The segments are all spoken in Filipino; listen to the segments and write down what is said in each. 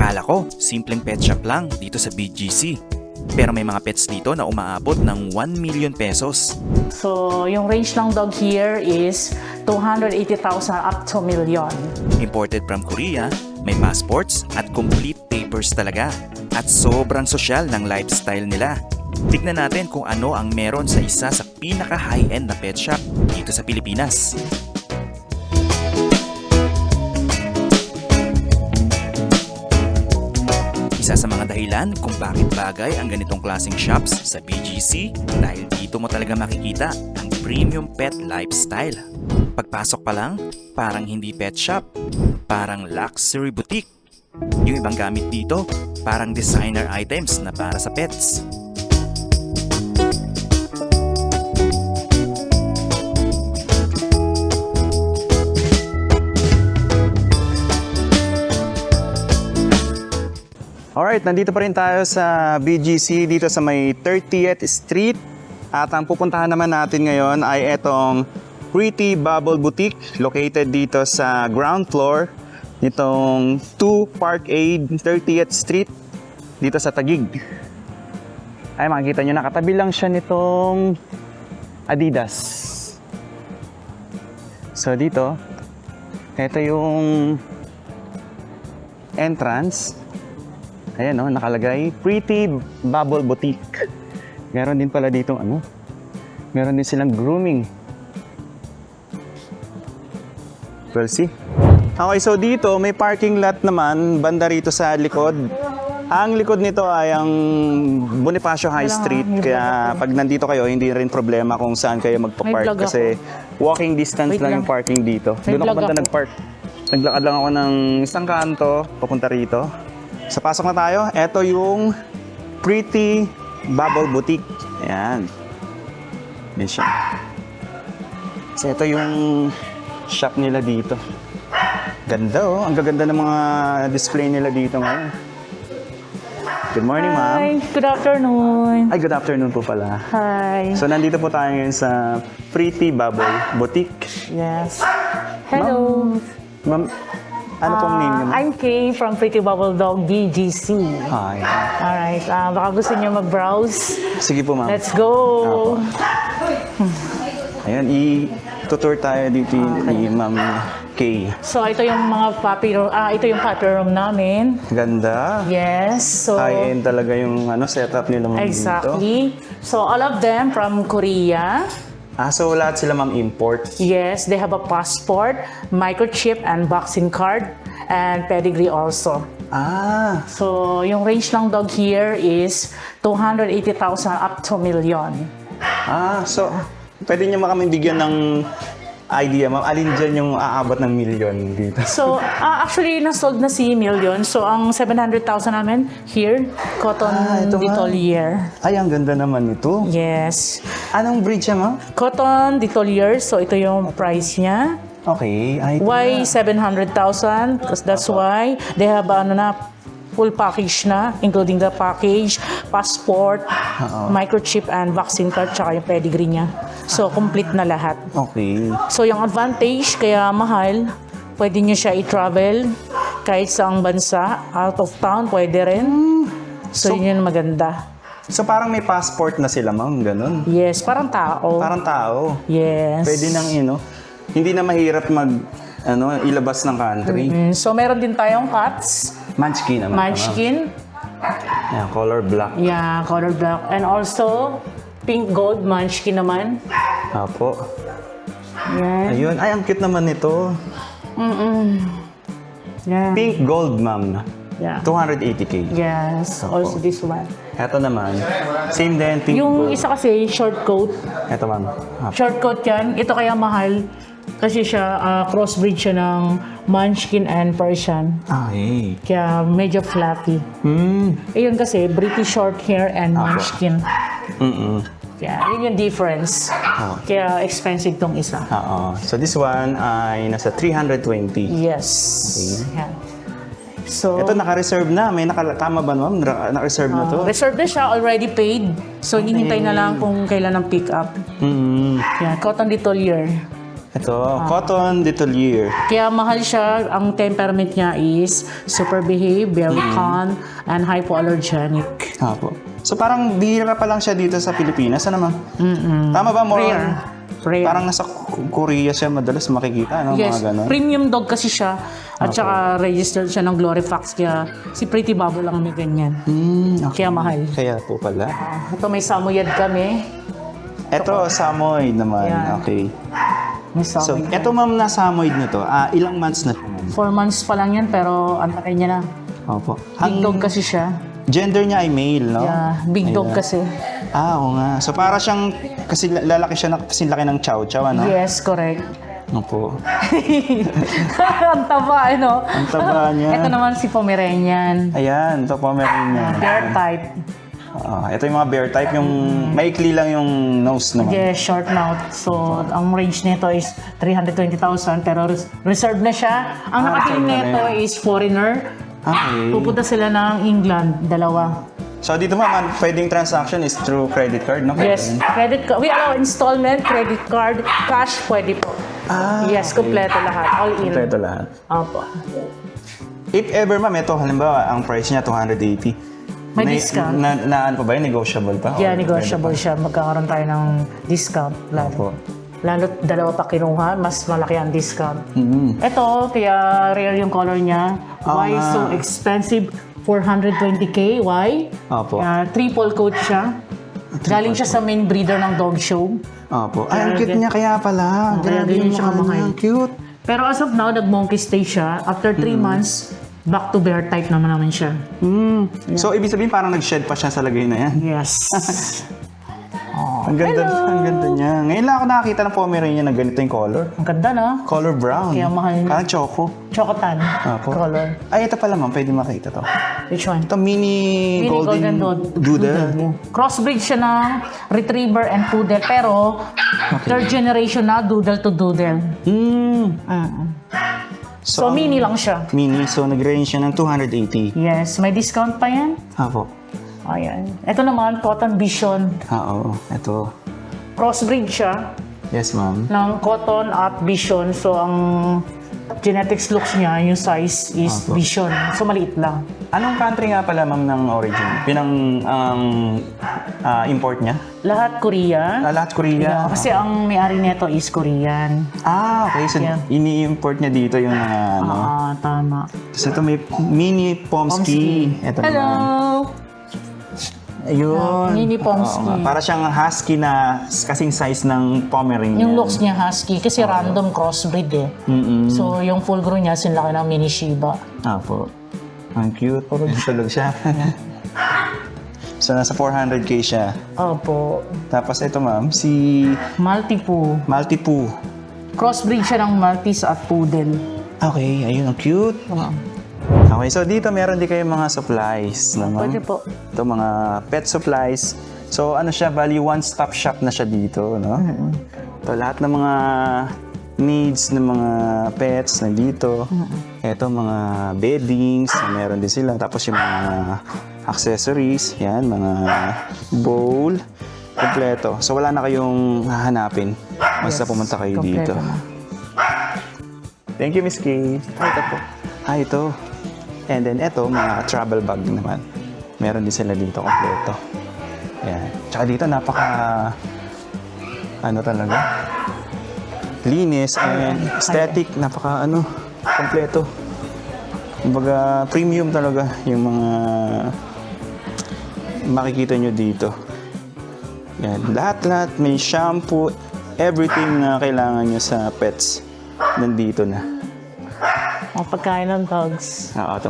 Akala ko, simpleng pet shop lang dito sa BGC. Pero may mga pets dito na umaabot ng 1 million pesos. So, yung range ng dog here is 280,000 up to million. Imported from Korea, may passports at complete papers talaga. At sobrang sosyal ng lifestyle nila. Tignan natin kung ano ang meron sa isa sa pinaka-high-end na pet shop dito sa Pilipinas. Isa sa mga dahilan kung bakit bagay ang ganitong klaseng shops sa BGC dahil dito mo talaga makikita ang premium pet lifestyle. Pagpasok pa lang, parang hindi pet shop, parang luxury boutique. Yung ibang gamit dito, parang designer items na para sa pets. Alright, nandito pa rin tayo sa BGC dito sa may 30th Street. At ang pupuntahan naman natin ngayon ay itong Pretty Bubble Boutique located dito sa ground floor nitong 2 Parkade 30th Street dito sa Taguig. Ay, makikita nyo, nakatabi lang siya nitong Adidas. So dito, ito yung entrance. Ayan o, nakalagay, Pretty Bubble Boutique. Meron din pala dito, meron din silang grooming. We'll see. Okay, so dito, may parking lot naman, banda rito sa likod. Ang likod nito ay ang Bonifacio High Street. Kaya pag nandito kayo, hindi rin problema kung saan kayo magpa-park. Kasi walking distance lang yung parking dito. Doon ako banda nag-park. Naglakad lang ako ng isang kanto, papunta rito. So, pasok na tayo. Ito yung Pretty Bubble Boutique. Ayan. Yan siya. So, ito yung shop nila dito. Ganda oh. Ang gaganda ng mga display nila dito ngayon. Good morning, ma'am. Hi, good afternoon. Ay, good afternoon po pala. Hi. So, nandito po tayo ngayon sa Pretty Bubble Boutique. Yes. Hello. Ma'am, ano pong name niyo, ma'am? I'm Kay from Pretty Bubble Dog BGC. Hi. Alright, baka gusto niyo mag-browse. Sige po, ma'am. Let's go. Ayan, i-tutor tayo dito ni Ma'am Kay. So, ito yung mga puppy room. Ito yung puppy room namin. Ganda. Yes. So, High-end talaga yung setup nila, ma'am, dito. exactly. So, all of them from Korea. So lahat sila, ma'am, import. Yes, they have a passport, microchip, and vaccine card, and pedigree also. So, yung range ng dog here is 280,000 up to million. So pwede niyo kami bigyan ng idea, ma'am, alin dyan yung aabot ng million dito? So, actually, nasold na si million. So, ang 700,000 namin here, cotton ito nga. Ditolier. Ay, ang ganda naman ito. Yes. Anong breed siya, ma'am? Cotton Ditolier. So, ito yung price niya. Okay. Ay, ito Why na. 700,000? Because that's why they have full package na, including the package, passport, microchip, and vaccine card, tsaka yung pedigree niya. So, complete na lahat. Okay. So, yung advantage, kaya mahal, pwede nyo siya i-travel kahit saang bansa, out of town, pwede rin. So, yun yung maganda. So parang may passport na sila, ma'am, ganun? Yes, parang tao. Parang tao. Yes. Pwede nang, hindi na mahirap ilabas ng country. So, meron din tayong cats. Munchkin naman. Munchkin. Yan, color black. Yeah, color black. And also, pink gold Munchkin naman. Apo. Yan. Ayun. Ay, ang cute naman nito. Yan. Pink gold, ma'am. Yeah. 280K. Yes. Also this one. Ito naman. Same din, pink Yung gold. isa kasi, short coat. Ito, ma'am. Short coat yan. Ito kaya mahal. Kasi siya, crossbreed siya ng Munchkin and Persian. Ay. Kaya medyo fluffy. Ayun kasi, British short hair and Munchkin. Kaya yun yung difference. Kaya expensive tong isa. Oo. So this one ay nasa 320. Yes. Yan. So, Ito naka-reserve na. Tama ba, ma'am? Naka-reserve na to? reserved na siya, already paid. So, hinihintay na lang kung kailan ang pick up. Yan, cotton Ditolier. Ito, cotton ditulier. Kaya mahal siya. Ang temperament niya is super behave, very calm, and hypoallergenic. Apo. So parang bihira pa lang siya dito sa Pilipinas, ano ma'am? Tama ba? More on- Rare. Parang nasa Korea siya madalas makikita, no? Yes, Mga ganon. premium dog kasi siya. At saka registered siya ng Glorifax. Kaya si Pretty Babo lang may ganyan. Okay. Kaya mahal. Kaya po pala. Ito may Samoyed kami. Ito, Samoyed naman. Yan. Okay. May So, Samoyed. ito ma'am na Samoyed na to, ilang months na siya, ma'am? 4 months pa lang yan pero ang takay niya na. Opo. Big dog kasi siya. Gender niya ay male, no? Yeah, big dog Ayan. kasi. Oo nga. So, para siyang, kasi lalaki siya na kasing laki ng chow chow, ano? Yes, correct. Opo. Ang taba, ano? Ang taba niya. Ito naman si Pomeranian. Ayan, ito Pomeranian. Bear type. Ito yung mga bear type, yung maikli lang yung nose naman. Yes, short mouth. So, ang range nito is 320,000 pero reserved na siya. Ang nakatingin reserved na nito is foreigner. Okay. Pupunta sila ng England, dalawa. So, dito ma'am, pwedeng transaction is through credit card, no? Yes, credit card. We allow installment, credit card, cash, pwede po. Yes, kompleto lahat. All in. Kompleto lahat. Opo. If ever ma'am, ito halimbawa, ang price niya 280. May discount. Naan pa ba yun? Negotiable pa? Yeah, Or negotiable siya. Magkakaroon tayo ng discount. Opo. Lalo dalawa pa kinuha, mas malaki ang discount. Mm-hmm. Ito, kaya rare yung color niya. Why nga. so expensive? 420k. Why? Opo. Triple coat siya. Galing siya sa main breeder ng dog show. Opo. Ay, ang cute niya kaya pala. Kaya Grabe ganyan yung siya mukha kamahal. niya. Cute. Pero as of now, nag-monkey stay siya. After 3 months, back to bear type naman siya. So, ibig sabihin parang nag-shed pa siya sa lagay na yan. Yes. Ang ganda niya. Ngayon lang ako nakakita ng Pomeranian na ganito yung color. Ang ganda, no? Color brown. Kaya mahal niya. Parang choco. Chocotan Opo. color. Ay, ito pala ma'am. Pwede makita to. Which one? Ito, mini golden doodle. Yeah. Crossbreed siya ng retriever and poodle. Pero, third generation na, doodle to doodle. So, mini lang siya. Mini. So, nag-range siya ng 280. Yes, may discount pa yan. Apo. Ayan. Ito naman, Cotton Vision. Oo. Ito. Crossbreed siya Yes, ma'am. ng Cotton at Vision. So, ang genetics looks niya, yung size is Apo. Vision. So, maliit lang. Anong country nga pala, ma'am, ng origin? Import niya? Lahat Korean. Lahat Korea. Kasi ang may-ari nito is Korean. Okay. So, Yeah. ini-import niya dito yung mga ano. Tama. So, ito may mini Pomsky. Ito Hello! naman. Ayun. Mini Pomsky. Oo nga. Para siyang husky na kasing size ng Pomeranian. Yung looks niya husky kasi random crossbreed eh. So yung full grown niya sinlaki ng mini Shiba. Apo. Ang cute. Tulog siya. So, nasa 400k siya. Opo. Tapos ito, ma'am, si Maltipoo. Maltipoo. Crossbreed siya ng Maltese at Poodle. Okay, ayun, ang cute. Okay, so dito meron din kayong mga supplies. No, ma'am? Pwede po. Ito, mga pet supplies. So, ano siya, bali one-stop shop na siya dito, no? Ito, lahat ng mga needs ng mga pets nandito. Ito, mga beddings, meron din sila. Tapos yung mga accessories, yan, mga bowl, kompleto. So, wala na kayong hahanapin basta pumunta kayo dito. Kompleto na. Thank you, Miss Kay. Ito po. Ito. And then, ito, mga travel bag naman. Meron din sila dito, kompleto. Yan. Tsaka dito, napaka, ano talaga, linis and aesthetic, napaka, kompleto. Kumbaga, premium talaga yung mga makikita nyo dito. Yan. Lahat-lahat, may shampoo, everything na kailangan nyo sa pets, nandito na. Ang pagkain ng dogs. Oo, ito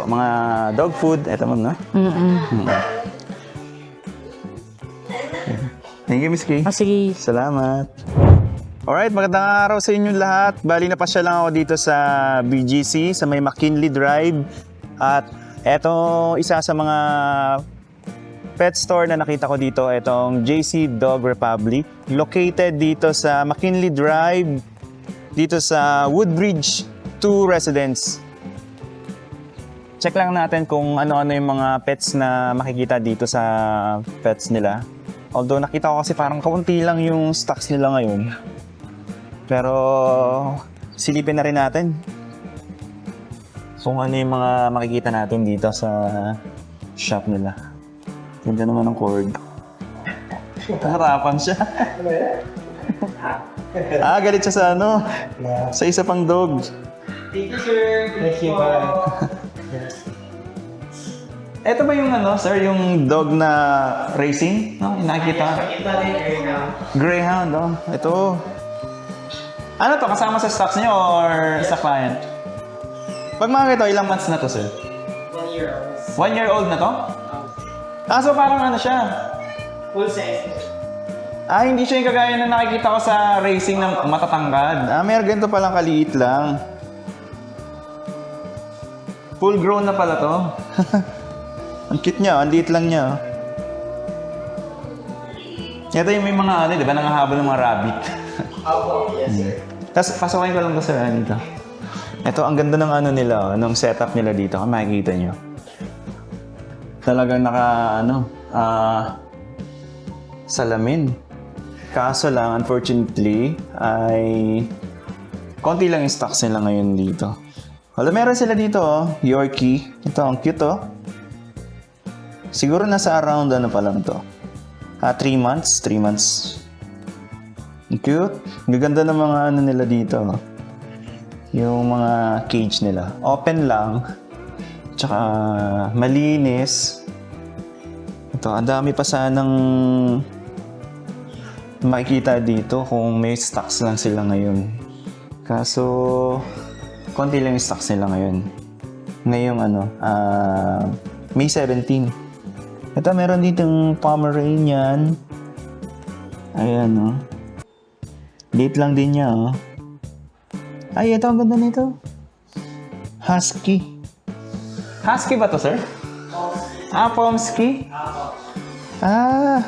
mga dog food. Ito ma'am, no? Thank you, Miss Kay. Sige. Salamat. Alright, magandang araw sa inyo lahat. Bali na pasya lang ako dito sa BGC, sa may McKinley Drive. At eto, isa sa mga pet store na nakita ko dito, itong JC Dog Republic. Located dito sa McKinley Drive, dito sa Woodbridge 2 Residence. Check lang natin kung ano-ano yung mga pets na makikita dito sa pets nila. Although nakita ko kasi parang kaunti lang yung stocks nila ngayon. Pero silipin na rin natin kung ano yung mga makikita natin dito sa shop nila. Ganda naman ng cord. Harapan siya. Galit siya sa ano? Sa isa pang dog. Thank you, sir. Thank you. Ito ba yung ano, sir? Yung dog na racing? No, yung nakikita? Ito rin now. Greyhound, oh. Ito. Ano to? Kasama sa stocks niyo or sa client? Pag mga ito, ilang months na to, sir? 1 year old. 1 year old na to? So parang ano siya? Full size. Hindi siya yung kagaya na nakikita ko sa racing ng matatangkad. Meron ganito palang kaliit lang. Full grown na pala to. Ang cute niya, ang liit lang niya. Ito yung may mga ano, di ba, nangahabol ng mga rabbit. Opo, yes, sir. Tapos pasokin ko lang to sa dito. Ito, ang ganda ng ano nila, ng setup nila dito. Kung makikita nyo. Talagang salamin. Kaso lang, unfortunately, ay konti lang yung stocks nila ngayon dito. Wala, meron sila dito, oh. Yorkie. Ito, ang cute, oh. Siguro nasa around ano pa lang to. 3 months. 3 months. Ang cute. Ang ganda ng mga ano nila dito, oh. Yung mga cage nila. Open lang. Tsaka malinis. Ito, ang dami pa sanang makikita dito kung may stocks lang sila ngayon. Kaso, konti lang yung stocks nila ngayon. Ngayong May 17. Ito, meron ditong Pomeranian. Ayan, oh. Late lang din niya, oh. Ay, ito, ang ganda nito. Husky. Husky ba to, sir? Pomsky? Ang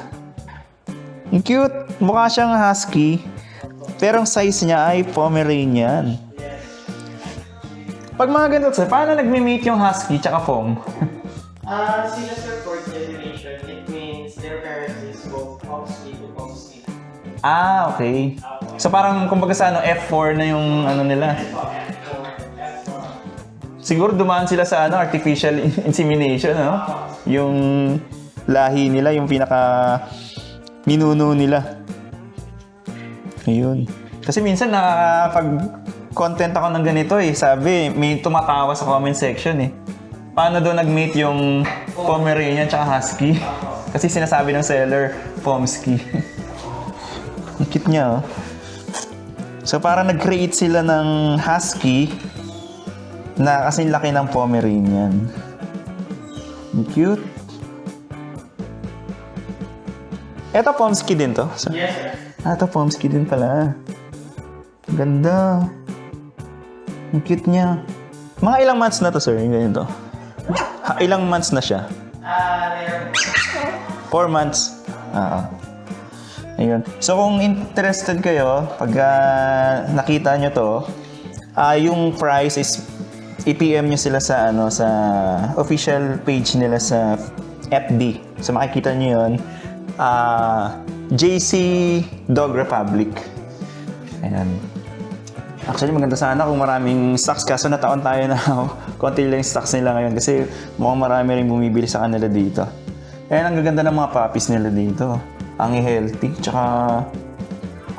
cute. Mukha siyang husky. Pero ang size niya ay Pomeranian. Pag mga ganito, sir, paano nagme-meet yung husky tsaka pom? Sila, sir, fourth generation. It means their parents is both Pomsky to Pomsky. Okay. So parang kumbaga sa F4 na yung ano nila. Siguro dumaan sila sa artificial insemination, no? Yung lahi nila, yung pinaka ninuno nila. Ayun. Kasi minsan nakakapag-content ako ng ganito eh. Sabi, may tumatawa sa comment section eh. Paano doon nag-mate yung Pomeranian tsaka Husky? Kasi sinasabi ng seller, Pomsky. Ang cute niya, oh. So parang nag-create sila ng Husky na kasing laki ng Pomeranian. Ang cute. Eto, Pomsky din to? Yes, sir. Ito, Pomsky din pala. Ganda. Ang cute niya. Mga ilang months na to, sir? Yung ganito. Ilang months na siya? They're 4 months. Ayun. So kung interested kayo, pag nakita nyo to, yung price is i-PM nyo sila sa sa official page nila sa FB. So makikita nyo yun. JC Dog Republic. Ayan. Actually, maganda sana kung maraming stocks. Kaso nataon tayo na konti lang yung stocks nila ngayon kasi mukhang marami rin bumibili sa kanila dito. Ayan, ang gaganda ng mga puppies nila dito. Ang healthy, tsaka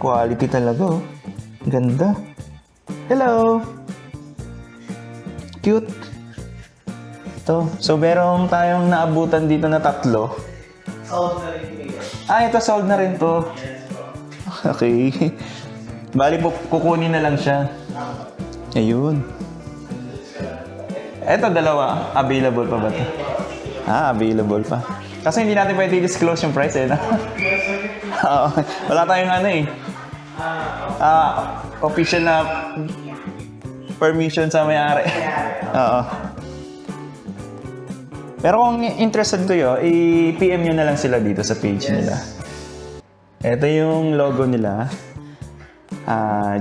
quality talaga. Oh. Ganda. Hello! Cute. Ito. So, meron tayong naabutan dito na 3. sold na rin nila. Ito sold na rin to. Okay. Bali po, kukunin na lang siya. Ayun. Eto, 2. Available pa ba ito? Available pa. Kasi hindi natin pwede disclose yung price eh. Wala tayong official na permission sa may-ari. Oo. Pero kung interested kayo, i-PM nyo na lang sila dito sa page nila. Ito yung logo nila.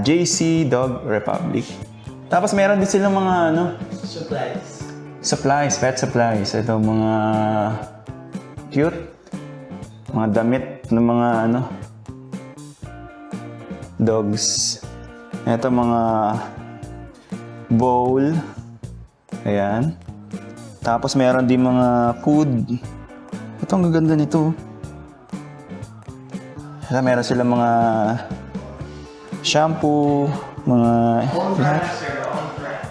JC Dog Republic. Tapos meron din silang mga supplies, pet supplies. Ito mga cute. Mga damit ng mga dogs. Ito mga bowl. Ayan. Tapos meron din mga food. Ito ang gaganda nito. Meron sila mga shampoo, mga... Own brand, sir. Own brand.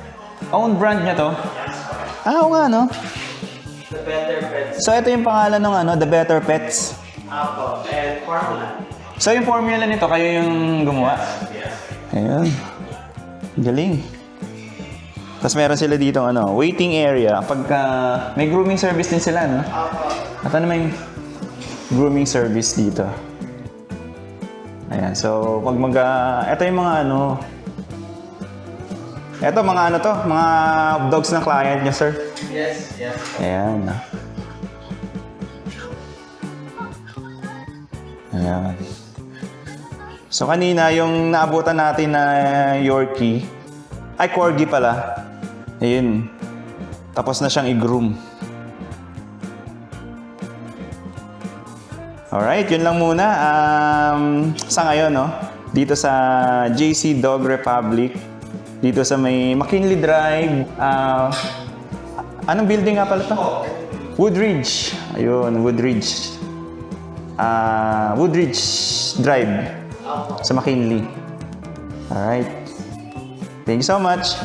Own brand niya to? Ah, oo nga, no? The Better Pets. So, ito yung pangalan ng ano, The Better Pets. Apo. And formula. So, yung formula nito, kayo yung gumawa? Ayan. Galing. Tapos meron sila dito, ano, waiting area. Pagka may grooming service din sila, no? Apo. At ano may grooming service dito? Ayan, so pag ito yung mga ano, ito mga ano to, mga dogs ng client niya, sir. Yes, yes. Ayan. Ayan. So kanina, yung naabutan natin na Yorkie, ay Corgi pala. Ayun. Tapos na siyang i-groom. Alright, yun lang muna. Sa ngayon, no? Dito sa JC Dog Republic. Dito sa may McKinley Drive. Anong building nga pala to? Woodridge. Ayun, Woodridge. Woodridge Drive. Sa McKinley. Alright. Thank you so much.